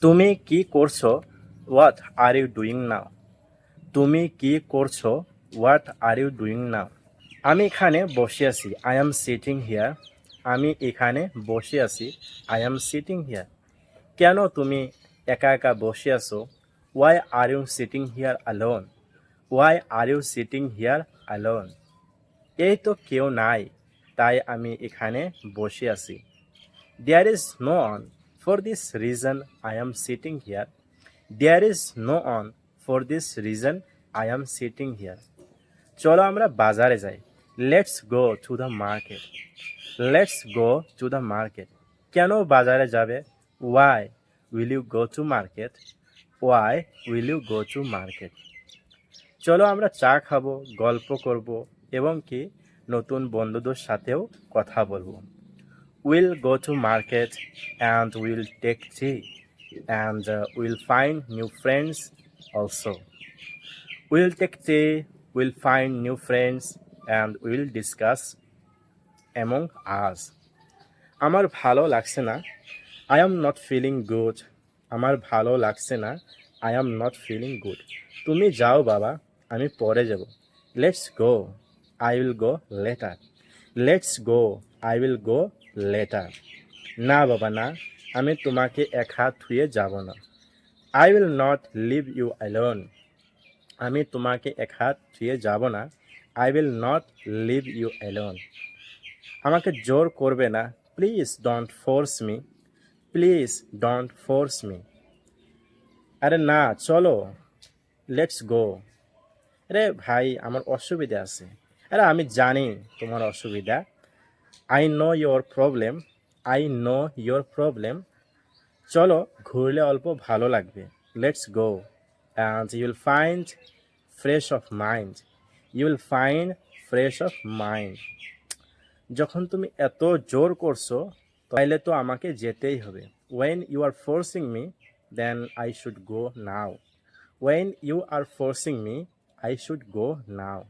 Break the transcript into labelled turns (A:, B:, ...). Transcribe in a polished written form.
A: তুমি কি করছো? What are you doing now? তুমি কি করছো? What are you doing now? আমি এখানে বসে আছি। I am sitting here. আমি এখানে বসে আছি। I am sitting here. কেন তুমি একা একা বসে আছো? Why are you sitting here alone? Why are you sitting here alone? এই তো কেউ নাই, তাই আমি এখানে বসে আছি। There is no one. For this reason, I am sitting here. There is no one. For this reason, I am sitting here. চলো আমরা বাজারে যাই। Let's go to the market. Let's go to the market. কেন বাজারে যাবে? Why will you go to market? Why will you go to market? চলো আমরা চা খাবো, গল্প করব এবং কি নতুন বন্ধুদের সাথেও কথা বলবো। We'll go to market and we'll take tea and we'll find new friends also. We'll take tea, we'll find new friends and we'll discuss among us. আমার ভালো লাগছে না। I am not feeling good. আমার ভালো লাগছে না। I am not feeling good. তুমি যাও বাবা, আমি পরে যাব। Let's go. I will go later. Let's go. I will go later. না বাবা না, আমি তোমাকে একা থুয়ে যাব না। I will not leave you alone. আমি তোমাকে একা থুয়ে যাব না। I will not leave you alone. আমাকে জোর করবে না। Please don't force me. Please don't force me. আরে না, চলো। Let's go. আরে ভাই, আমার অসুবিধা আছে। আরে আমি জানি তোমার অসুবিধা। I know your problem. I know your problem. চলো, ঘুরলে অল্প ভালো লাগবে। Let's go and you will find fresh of mind. You will find fresh of mind. যখন তুমি এত জোর করছো, তাইলে তো আমাকে যেতেই হবে। When you are forcing me, then I should go now. When you are forcing me, I should go now.